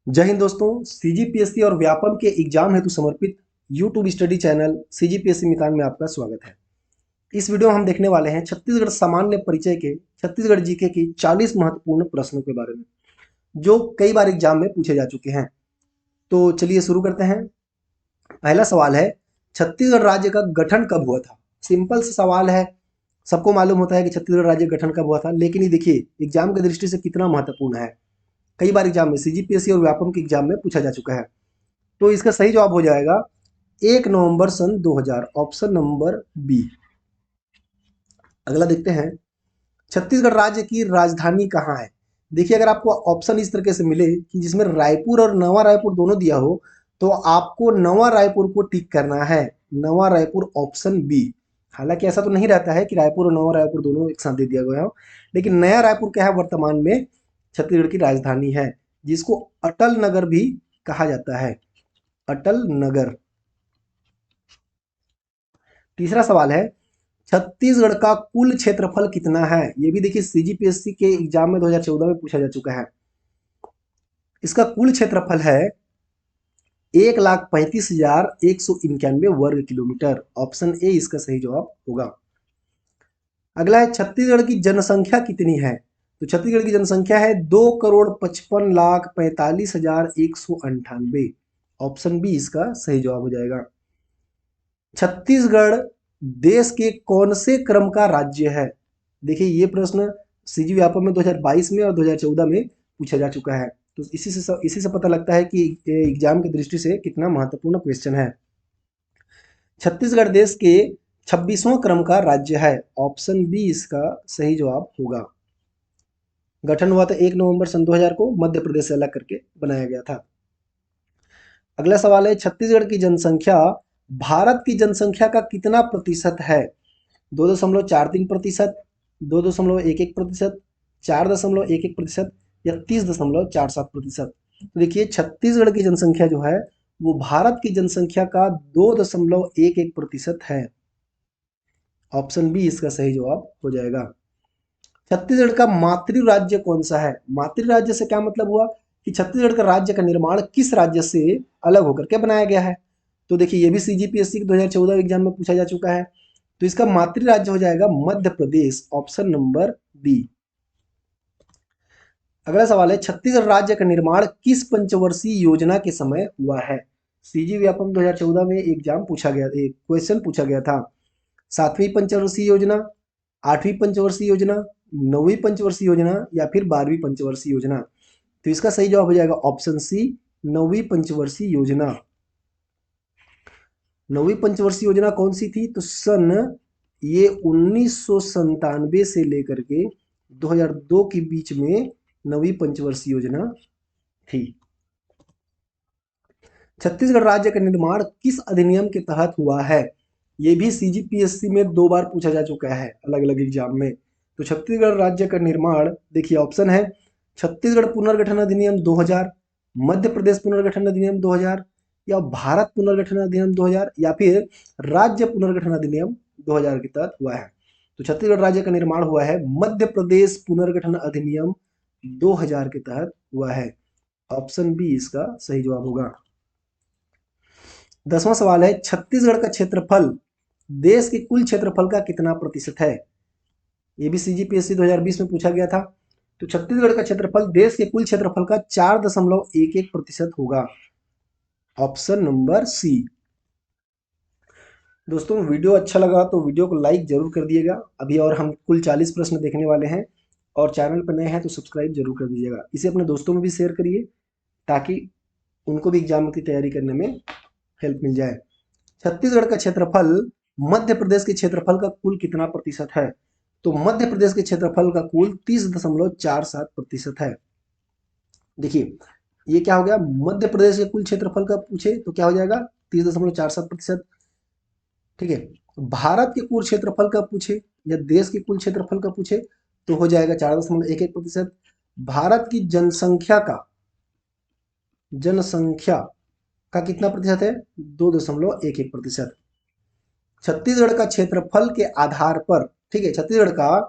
जय हिंद दोस्तों। सीजीपीएससी और व्यापम के एग्जाम हेतु समर्पित यूट्यूब स्टडी चैनल सीजीपीएससी मितान में आपका स्वागत है। इस वीडियो में हम देखने वाले हैं छत्तीसगढ़ सामान्य परिचय के छत्तीसगढ़ जीके की 40 महत्वपूर्ण प्रश्नों के बारे में, जो कई बार एग्जाम में पूछे जा चुके हैं। तो चलिए शुरू करते हैं। पहला सवाल है, छत्तीसगढ़ राज्य का गठन कब हुआ था? सिंपल सा सवाल है, सबको मालूम होता है कि छत्तीसगढ़ राज्य गठन कब हुआ था, लेकिन ये देखिए एग्जाम की दृष्टि से कितना महत्वपूर्ण है। कई बार एग्जाम में सीजीपीएससी और व्यापम के एग्जाम में पूछा जा चुका है। तो इसका सही जवाब हो जाएगा 1 नवंबर सन 2000, ऑप्शन नंबर बी। अगला देखते हैं, छत्तीसगढ़ राज्य की राजधानी कहाँ है? देखिए, अगर आपको ऑप्शन इस तरीके से मिले कि जिसमें रायपुर और नवा रायपुर दोनों दिया हो, तो आपको नवा रायपुर को टिक करना है। नवा रायपुर, ऑप्शन बी। हालांकि ऐसा तो नहीं रहता है कि रायपुर और नवा रायपुर दोनों एक साथ दे दिया गया हो, लेकिन नया रायपुर क्या है, वर्तमान में छत्तीसगढ़ की राजधानी है, जिसको अटल नगर भी कहा जाता है। अटल नगर। तीसरा सवाल है, छत्तीसगढ़ का कुल क्षेत्रफल कितना है? ये भी देखिए सीजीपीएससी के एग्जाम में 2014 में पूछा जा चुका है। इसका कुल क्षेत्रफल है 1,35,191 वर्ग किलोमीटर। ऑप्शन ए इसका सही जवाब होगा। अगला है, छत्तीसगढ़ की जनसंख्या कितनी है? तो छत्तीसगढ़ की जनसंख्या है 2,55,45,198। ऑप्शन बी इसका सही जवाब हो जाएगा। छत्तीसगढ़ देश के कौन से क्रम का राज्य है? देखिए, ये प्रश्न सीजी व्यापम में 2022 में और 2014 में पूछा जा चुका है। तो इसी से पता लगता है कि एग्जाम की दृष्टि से कितना महत्वपूर्ण क्वेश्चन है। छत्तीसगढ़ देश के 26वां क्रम का राज्य है। ऑप्शन बी इसका सही जवाब होगा। गठन हुआ था 1 नवंबर सन 2000 को, मध्य प्रदेश से अलग करके बनाया गया था। अगला सवाल है, छत्तीसगढ़ की जनसंख्या भारत की जनसंख्या का कितना प्रतिशत है? 2.43%, 2.11%, 4.11% या 30.47%। तो देखिए, छत्तीसगढ़ की जनसंख्या जो है वो भारत की जनसंख्या का 2.11% है। ऑप्शन बी इसका सही जवाब हो जाएगा। छत्तीसगढ़ का मातृ राज्य कौन सा है? मातृ राज्य से क्या मतलब हुआ कि छत्तीसगढ़ का राज्य का निर्माण किस राज्य से अलग होकर के बनाया गया है। तो देखिए, ये भी सीजीपीएससी के 2014 एग्जाम में पूछा जा चुका है। तो इसका मातृ राज्य हो जाएगा Madhya Pradesh. Option number B. अगला सवाल है, छत्तीसगढ़ राज्य का निर्माण किस पंचवर्षीय योजना के समय हुआ है? सीजी व्यापम 2014 में एग्जाम पूछा गया, एक क्वेश्चन पूछा गया था। 7वीं पंचवर्षीय योजना, 8वीं पंचवर्षीय योजना, 9वीं पंचवर्षीय योजना या फिर 12वीं पंचवर्षीय योजना। तो इसका सही जवाब हो जाएगा ऑप्शन सी, 9वीं पंचवर्षीय योजना। 9वीं पंचवर्षीय योजना कौन सी थी? तो सन ये 1997 से लेकर के 2002 के बीच में 9वीं पंचवर्षीय योजना थी। छत्तीसगढ़ राज्य का निर्माण किस अधिनियम के तहत हुआ है? ये भी सीजीपीएससी में 2 बार पूछा जा चुका है अलग अलग एग्जाम में। तो छत्तीसगढ़ राज्य का निर्माण, देखिए ऑप्शन है, छत्तीसगढ़ पुनर्गठन अधिनियम 2000, मध्य प्रदेश पुनर्गठन अधिनियम 2000 या भारत पुनर्गठन अधिनियम 2000 या फिर राज्य पुनर्गठन अधिनियम 2000 के तहत हुआ है। तो छत्तीसगढ़ राज्य का निर्माण हुआ है मध्य प्रदेश पुनर्गठन अधिनियम 2000 के तहत हुआ है। ऑप्शन बी इसका सही जवाब होगा। 10वां सवाल है, छत्तीसगढ़ का क्षेत्रफल देश के कुल क्षेत्रफल का कितना प्रतिशत है? ये भी सीजीपीएससी 2020 में पूछा गया था। तो छत्तीसगढ़ का क्षेत्रफल देश के कुल क्षेत्रफल का 4.11% होगा। Option number C. दोस्तों, वीडियो अच्छा लगा तो वीडियो को लाइक जरूर कर दिएगा। अभी और हम कुल 40 प्रश्न देखने वाले हैं, और चैनल पर नए हैं तो सब्सक्राइब जरूर कर दीजिएगा। इसे अपने दोस्तों में भी शेयर करिए ताकि उनको भी एग्जाम की तैयारी करने में हेल्प मिल जाए। छत्तीसगढ़ का क्षेत्रफल मध्य प्रदेश के क्षेत्रफल का कुल कितना प्रतिशत है? तो मध्य प्रदेश के क्षेत्रफल का कुल 30.47% है। देखिए, ये क्या हो गया, मध्य प्रदेश के कुल क्षेत्रफल का पूछे तो क्या हो जाएगा 30.47%। ठीक है, भारत के कुल क्षेत्रफल का पूछे या देश के कुल क्षेत्रफल का पूछे तो हो जाएगा 4.11%। भारत की जनसंख्या का कितना प्रतिशत है? 2.11%। छत्तीसगढ़ का क्षेत्रफल के आधार पर, ठीक है, छत्तीसगढ़ का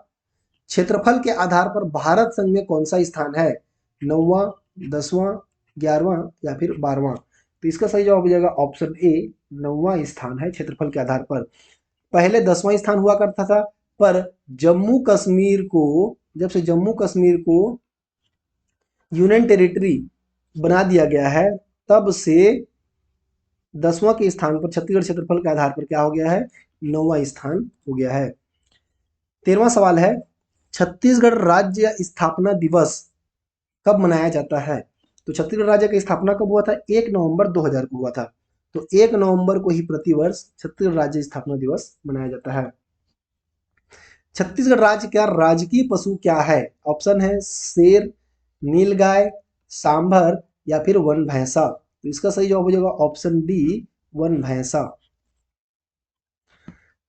क्षेत्रफल के आधार पर भारत संघ में कौन सा स्थान है? 9वां, 10वां, 11वां या फिर 12वां। तो इसका सही जवाब हो जाएगा ऑप्शन ए, 9वां स्थान है क्षेत्रफल के आधार पर। पहले 10वां स्थान हुआ करता था, पर जम्मू कश्मीर को, जब से जम्मू कश्मीर को यूनियन टेरिटरी बना दिया गया है, तब से 10वां के स्थान पर छत्तीसगढ़ क्षेत्रफल के आधार पर क्या हो गया है, 9वां स्थान हो गया है। 13वां सवाल है, छत्तीसगढ़ राज्य स्थापना दिवस कब मनाया जाता है? तो छत्तीसगढ़ राज्य की स्थापना कब हुआ था? 1 नवंबर 2000 को हुआ था। तो 1 नवंबर को ही प्रतिवर्ष छत्तीसगढ़ राज्य स्थापना दिवस मनाया जाता है। छत्तीसगढ़ राज्य का राजकीय पशु क्या है? ऑप्शन है शेर, नीलगाय, सांभर या फिर वन भैंसा। तो इसका सही जवाब हो जाएगा ऑप्शन डी, वन भैंसा।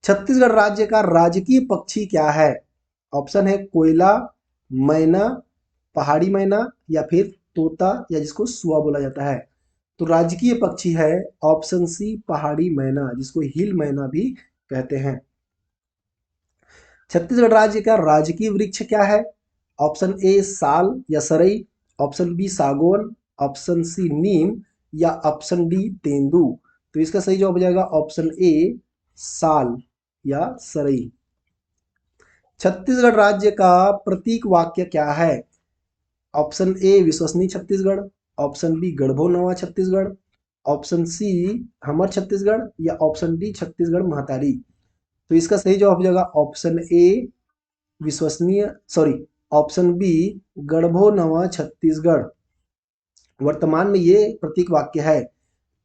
छत्तीसगढ़ राज्य का राजकीय पक्षी क्या है? ऑप्शन है कोयला, मैना, पहाड़ी मैना या फिर तोता, या जिसको सुआ बोला जाता है। तो राजकीय पक्षी है ऑप्शन सी, पहाड़ी मैना, जिसको हिल मैना भी कहते हैं। छत्तीसगढ़ राज्य का राजकीय वृक्ष क्या है? ऑप्शन ए साल या सरई, ऑप्शन बी सागौन, ऑप्शन सी नीम या ऑप्शन डी तेंदू। तो इसका सही जवाब हो जाएगा ऑप्शन ए, साल या सरई। छत्तीसगढ़ राज्य का प्रतीक वाक्य क्या है? ऑप्शन ए विश्वसनीय छत्तीसगढ़, ऑप्शन बी गढ़बो नवा छत्तीसगढ़, ऑप्शन सी हमर छत्तीसगढ़ या ऑप्शन डी छत्तीसगढ़ महतारी। तो इसका सही जवाब हो जाएगा ऑप्शन ए विश्वसनीय, सॉरी, ऑप्शन बी गढ़बो नवा छत्तीसगढ़। वर्तमान में ये प्रतीक वाक्य है।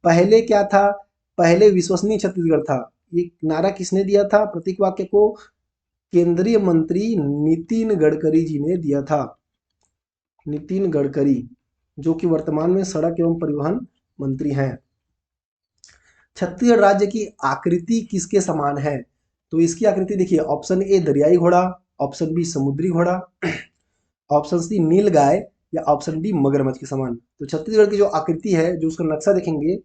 पहले क्या था? पहले विश्वसनीय छत्तीसगढ़ था। ये नारा किसने दिया था प्रतीक वाक्य को? केंद्रीय मंत्री नितिन गडकरी जी ने दिया था। नितिन गडकरी, जो कि वर्तमान में सड़क एवं परिवहन मंत्री हैं। छत्तीसगढ़ राज्य की आकृति किसके समान है? तो इसकी आकृति देखिए, ऑप्शन ए दरियाई घोड़ा, ऑप्शन बी समुद्री घोड़ा, ऑप्शन सी नीलगाय या ऑप्शन डी मगरमच्छ के समान। तो छत्तीसगढ़ की जो आकृति है, जो उसका नक्शा देखेंगे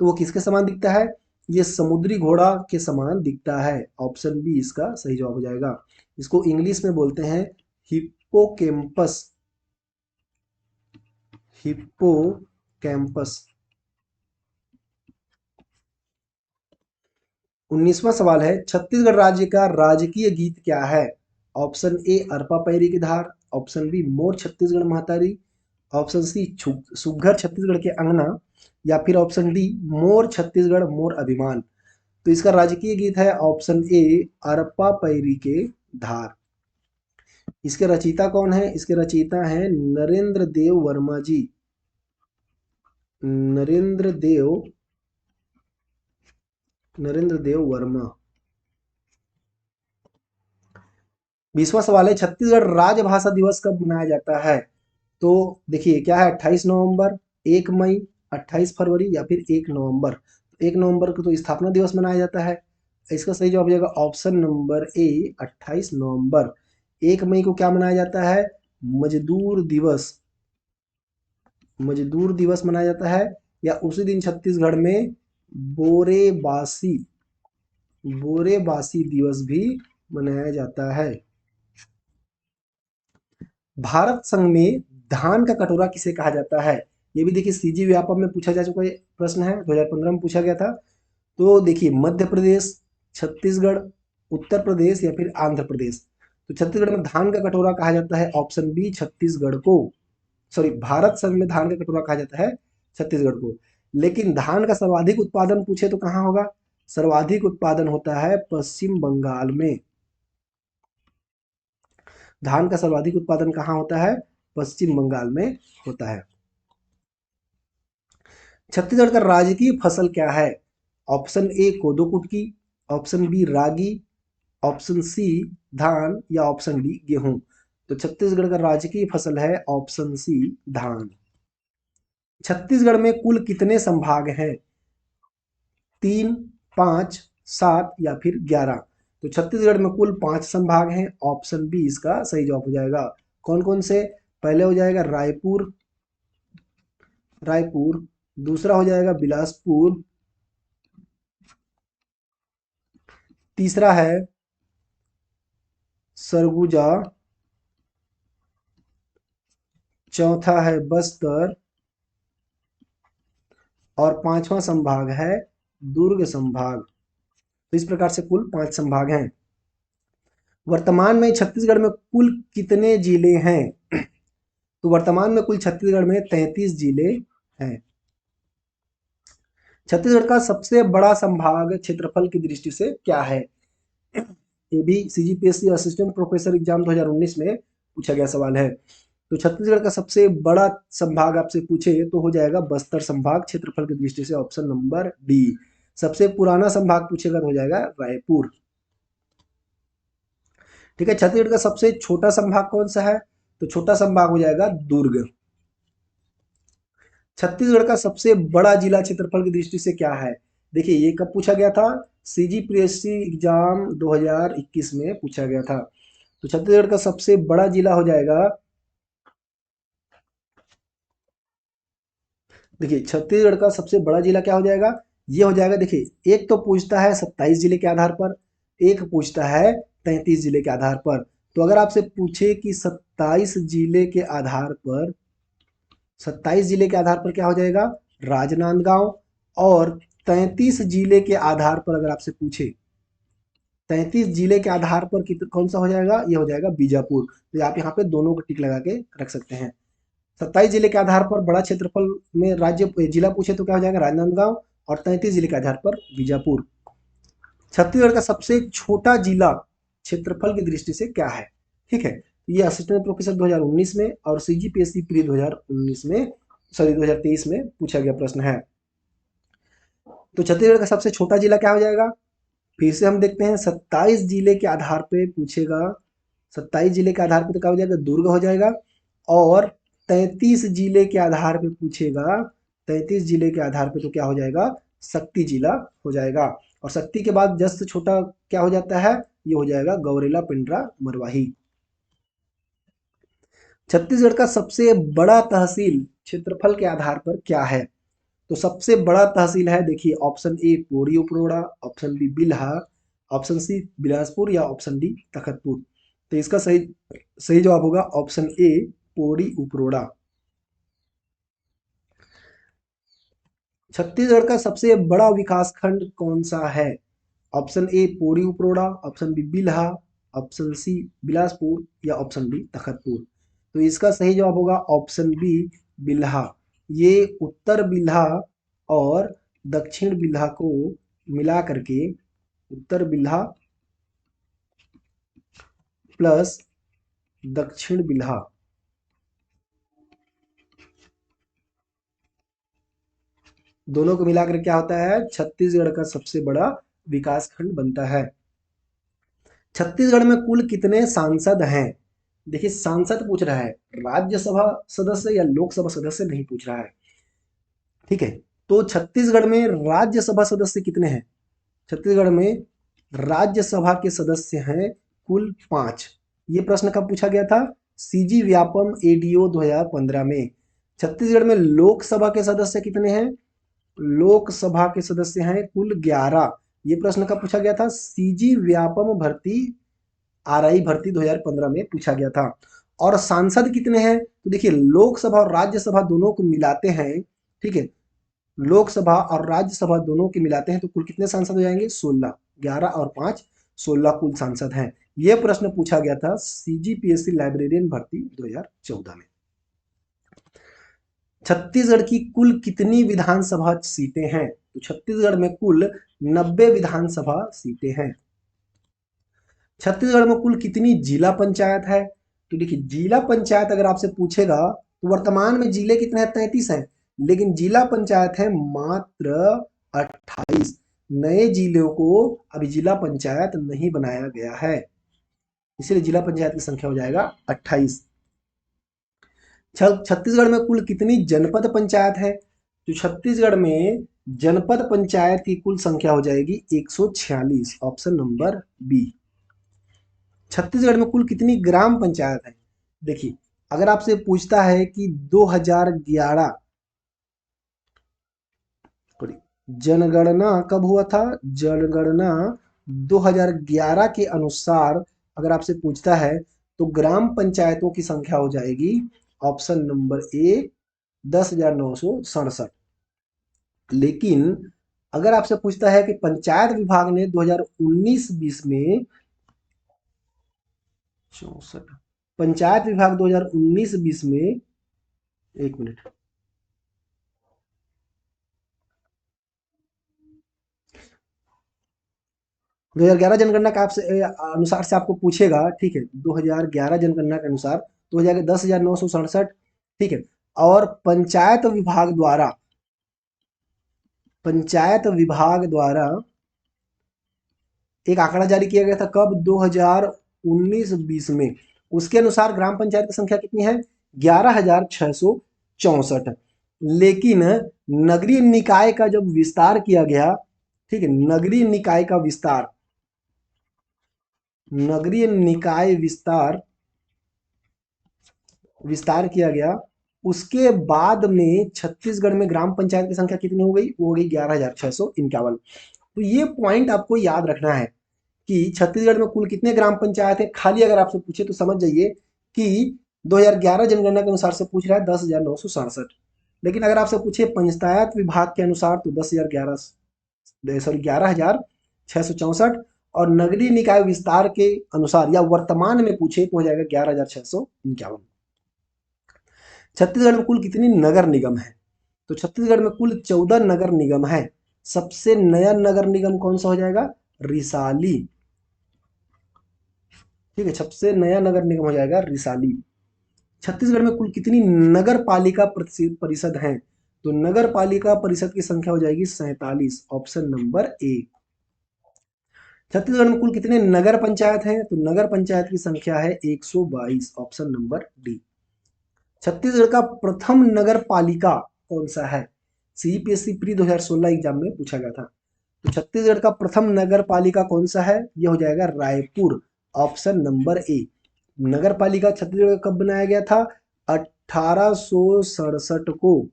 तो वो किसके समान दिखता है? ये समुद्री घोड़ा के समान दिखता है। ऑप्शन बी इसका सही जवाब हो जाएगा। इसको इंग्लिश में बोलते हैं हिप्पोकैम्पस, हिप्पोकैम्पस। 19वां सवाल है, छत्तीसगढ़ राज्य का राजकीय गीत क्या है? ऑप्शन ए अरपा पैरी की धार, ऑप्शन बी मोर छत्तीसगढ़ महतारी, ऑप्शन सी सुघ्घर छत्तीसगढ़ के अंगना या फिर ऑप्शन डी मोर छत्तीसगढ़ मोर अभिमान। तो इसका राजकीय गीत है ऑप्शन ए अरपा पैरी के धार। इसके रचयिता कौन है? इसके रचयिता हैं नरेंद्र देव वर्मा जी। नरेंद्र देव वर्मा। 20वां सवाल है, छत्तीसगढ़ राजभाषा दिवस कब मनाया जाता है? तो देखिए क्या है, 28 नवंबर, 1 मई, 28 फरवरी या फिर 1 नवंबर। 1 नवंबर को तो स्थापना दिवस मनाया जाता है। इसका सही जवाब हो जाएगा ऑप्शन नंबर ए, 28 नवंबर। 1 मई को क्या मनाया जाता है? मजदूर दिवस। मजदूर दिवस मनाया जाता है। या उसी दिन छत्तीसगढ़ में बोरेबासी, बोरेबासी दिवस भी मनाया जाता है। भारत संघ में धान का कटोरा किसे कहा जाता है? ये भी देखिए सीजी व्यापम में पूछा जा चुका है, प्रश्न है, 2015 में पूछा गया था। तो देखिए मध्य प्रदेश, छत्तीसगढ़, उत्तर प्रदेश या फिर आंध्र प्रदेश। तो छत्तीसगढ़ में धान का कटोरा कहा जाता है ऑप्शन बी छत्तीसगढ़ को, सॉरी, भारत संघ में धान का कटोरा कहा जाता है छत्तीसगढ़ को। लेकिन धान का सर्वाधिक उत्पादन पूछे तो कहाँ होगा? सर्वाधिक उत्पादन होता है पश्चिम बंगाल में। धान का सर्वाधिक उत्पादन कहाँ होता है? पश्चिम बंगाल में होता है। छत्तीसगढ़ का राजकीय फसल क्या है? ऑप्शन ए कोदो कुटकी, ऑप्शन बी रागी, ऑप्शन सी धान या ऑप्शन डी गेहूं। तो छत्तीसगढ़ का राजकीय फसल है ऑप्शन सी धान। छत्तीसगढ़ में कुल कितने संभाग हैं? 3, 5, 7 या फिर 11। तो छत्तीसगढ़ में कुल 5 संभाग हैं। ऑप्शन बी इसका सही जवाब हो जाएगा। कौन कौन से? पहले हो जाएगा रायपुर, रायपुर, दूसरा हो जाएगा बिलासपुर, तीसरा है सरगुजा, चौथा है बस्तर और पांचवा संभाग है दुर्ग संभाग। तो इस प्रकार से कुल 5 संभाग हैं। वर्तमान में छत्तीसगढ़ में कुल कितने जिले हैं? तो वर्तमान में कुल छत्तीसगढ़ में 33 जिले हैं। छत्तीसगढ़ का सबसे बड़ा संभाग क्षेत्रफल की दृष्टि से क्या है? ये भी सीजीपीएससी असिस्टेंट प्रोफेसर एग्जाम 2019 में पूछा गया सवाल है। तो छत्तीसगढ़ का सबसे बड़ा संभाग आपसे पूछे तो हो जाएगा बस्तर संभाग, क्षेत्रफल की दृष्टि से ऑप्शन नंबर डी। सबसे पुराना संभाग पूछेगा तो हो जाएगा रायपुर। ठीक है, छत्तीसगढ़ का सबसे छोटा संभाग कौन सा है? तो छोटा संभाग हो जाएगा दुर्ग। छत्तीसगढ़ का सबसे बड़ा जिला क्षेत्रफल की दृष्टि से क्या है? देखिए ये कब पूछा गया था? सीजीपीएससी एग्जाम 2021 में पूछा गया था। तो छत्तीसगढ़ का सबसे बड़ा जिला हो जाएगा, देखिए छत्तीसगढ़ का सबसे बड़ा जिला क्या हो जाएगा? ये हो जाएगा, देखिए एक तो पूछता है 27 जिले के आधार पर, एक पूछता है 33 जिले के आधार पर। तो अगर आपसे पूछे कि 27 जिले के आधार पर, 27 जिले के आधार पर क्या हो जाएगा? राजनांदगांव। और 33 जिले के आधार पर अगर आपसे पूछे, 33 जिले के आधार पर कौन सा हो जाएगा? ये हो जाएगा बीजापुर। तो आप यहाँ पे दोनों को टिक लगा के रख सकते हैं। 27 जिले के आधार पर बड़ा क्षेत्रफल में राज्य जिला पूछे तो क्या हो जाएगा? राजनांदगांव। और 33 जिले के आधार पर बीजापुर। छत्तीसगढ़ का सबसे छोटा जिला क्षेत्रफल की दृष्टि से क्या है? ठीक है, ये असिस्टेंट प्रोफेसर 2019 में और सीजीपीएससी प्री 2019 में, सॉरी 2023 में पूछा गया प्रश्न है। तो छत्तीसगढ़ का सबसे छोटा जिला क्या हो जाएगा? फिर से हम देखते हैं, 27 जिले के आधार पे पूछेगा, 27 जिले के आधार पे तो क्या हो जाएगा? दुर्ग हो जाएगा। और 33 जिले के आधार पे पूछेगा, 33 जिले के आधार पे तो क्या हो जाएगा? शक्ति जिला हो जाएगा। और शक्ति के बाद जस्ट छोटा क्या हो जाता है? ये हो जाएगा गौरेला, पिंडरा, मरवाही। छत्तीसगढ़ का सबसे बड़ा तहसील क्षेत्रफल के आधार पर क्या है? तो सबसे बड़ा तहसील है, देखिए option A Podi Uproda, option B Bilha, option C Bilaspur या ऑप्शन डी तखतपुर। तो इसका सही सही जवाब होगा ऑप्शन ए पोड़ी उपरोड़ा। छत्तीसगढ़ का सबसे बड़ा विकास खंड कौन सा है? Option A Podi Uproda, option B Bilha, option C Bilaspur या ऑप्शन डी तखतपुर। तो इसका सही जवाब होगा ऑप्शन बी बिल्हा। ये उत्तर बिल्हा और दक्षिण बिल्हा को मिला करके, उत्तर बिल्हा प्लस दक्षिण बिल्हा, दोनों को मिलाकर क्या होता है? छत्तीसगढ़ का सबसे बड़ा विकास खंड बनता है। छत्तीसगढ़ में कुल कितने सांसद हैं? देखिए सांसद पूछ रहा है, राज्यसभा सदस्य या लोकसभा सदस्य नहीं पूछ रहा है। ठीक है, तो छत्तीसगढ़ में राज्यसभा सदस्य कितने हैं? छत्तीसगढ़ में राज्यसभा के सदस्य हैं कुल 5। ये प्रश्न कब पूछा गया था? सीजी व्यापम एडीओ 2015 में। छत्तीसगढ़ में लोकसभा के सदस्य कितने हैं? लोकसभा के सदस्य हैं कुल 11। ये प्रश्न कब पूछा गया था? सीजी व्यापम भर्ती, आरआई भर्ती 2015 में पूछा गया था। और सांसद कितने हैं? तो देखिए लोकसभा और राज्यसभा दोनों को मिलाते हैं, ठीक है, लोकसभा और राज्यसभा दोनों के मिलाते हैं तो कुल कितने सांसद हो जाएंगे? 16। 11 और 5 16 कुल सांसद हैं। यह प्रश्न पूछा गया था सीजीपीएससी लाइब्रेरियन भर्ती 2014 में। छत्तीसगढ़ की कुल कितनी विधानसभा सीटें हैं? तो छत्तीसगढ़ में कुल 90 विधानसभा सीटें हैं। छत्तीसगढ़ में कुल कितनी जिला पंचायत है? तो देखिए जिला पंचायत अगर आपसे पूछेगा तो वर्तमान में जिले कितने हैं? 33 हैं, लेकिन जिला पंचायत है मात्र 28। नए जिलों को अभी जिला पंचायत नहीं बनाया गया है, इसलिए जिला पंचायत की संख्या हो जाएगा 28। छत्तीसगढ़ में कुल कितनी जनपद पंचायत है? तो छत्तीसगढ़ में जनपद पंचायत की कुल संख्या हो जाएगी 146, ऑप्शन नंबर बी। छत्तीसगढ़ में कुल कितनी ग्राम पंचायत है? देखिए अगर आपसे पूछता है कि 2011 जनगणना कब हुआ था, जनगणना 2011 के अनुसार अगर आपसे पूछता है तो ग्राम पंचायतों की संख्या हो जाएगी ऑप्शन नंबर ए 10,967। लेकिन अगर आपसे पूछता है कि पंचायत विभाग ने 2019-20 में 64, पंचायत विभाग 2019-20 में, एक मिनट, 2011 जनगणना का आपसे अनुसार से आपको पूछेगा, ठीक है, 2011 जनगणना के अनुसार तो हो जाएगा 10,967, ठीक है। और पंचायत विभाग द्वारा एक आंकड़ा जारी किया गया था कब, 2019-20 में। उसके अनुसार ग्राम पंचायत की संख्या कितनी है, 11,664। लेकिन नगरीय निकाय का जब विस्तार किया गया, ठीक है, नगरीय निकाय का विस्तार, नगरीय निकाय विस्तार किया गया, उसके बाद में छत्तीसगढ़ में ग्राम पंचायत की संख्या कितनी हो गई, वो हो गई 11,651। तो ये पॉइंट आपको याद रखना है कि छत्तीसगढ़ में कुल कितने ग्राम पंचायत है। खाली अगर आपसे पूछे तो समझ जाइए कि 2011 जनगणना के अनुसार से पूछ रहा है 10,967। लेकिन अगर आपसे पूछे पंचायत विभाग के अनुसार तो 11,664। और नगरीय निकाय विस्तार के अनुसार या वर्तमान में पूछे तो हो जाएगा 11,651। छत्तीसगढ़ में कुल कितनी नगर निगम है, तो छत्तीसगढ़ में कुल 14 नगर निगम है। सबसे नया नगर निगम कौन सा हो जाएगा, रिसाली, ठीक है, सबसे नया नगर निगम हो जाएगा रिसाली। छत्तीसगढ़ में कुल कितनी नगर पालिका परिषद हैं, तो नगर पालिका परिषद की संख्या हो जाएगी 47, ऑप्शन नंबर ए। छत्तीसगढ़ में कुल कितने नगर पंचायत हैं, तो नगर पंचायत की संख्या है 122, ऑप्शन नंबर डी। छत्तीसगढ़ का प्रथम नगर पालिका कौन सा है, सीपीएससी प्री 2016 एग्जाम में पूछा गया था। तो छत्तीसगढ़ का प्रथम नगर पालिका कौन सा है, यह हो जाएगा रायपुर, ऑप्शन नंबर ए। नगर पालिका छत्तीसगढ़ कब बनाया गया था, 1867 को।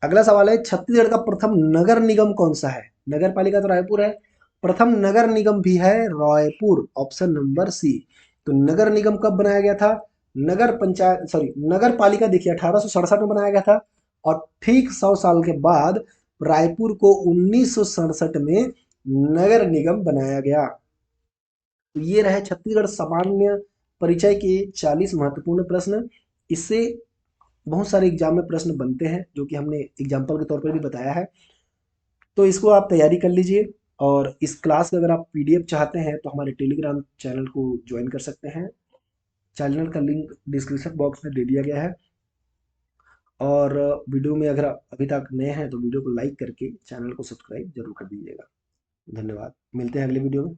अगला सवाल है, छत्तीसगढ़ का प्रथम नगर निगम कौन सा है, नगर पालिका तो रायपुर है, प्रथम नगर निगम भी है रायपुर, ऑप्शन नंबर सी। तो नगर निगम कब बनाया गया था, नगर पंचायत सॉरी नगर पालिका देखिए 1867 में बनाया गया था, और ठीक 100 साल के बाद रायपुर को 1967 में नगर निगम बनाया गया। तो ये रहे छत्तीसगढ़ सामान्य परिचय के 40 महत्वपूर्ण प्रश्न। इससे बहुत सारे एग्जाम में प्रश्न बनते हैं जो कि हमने एग्जाम्पल के तौर पर भी बताया है। तो इसको आप तैयारी कर लीजिए, और इस क्लास का अगर आप पीडीएफ चाहते हैं तो हमारे टेलीग्राम चैनल को ज्वाइन कर सकते हैं। चैनल का लिंक डिस्क्रिप्शन बॉक्स में दे दिया गया है। और वीडियो में अगर आप अभी तक नए हैं तो वीडियो को लाइक करके चैनल को सब्सक्राइब जरूर कर दीजिएगा। धन्यवाद, मिलते हैं अगले वीडियो में।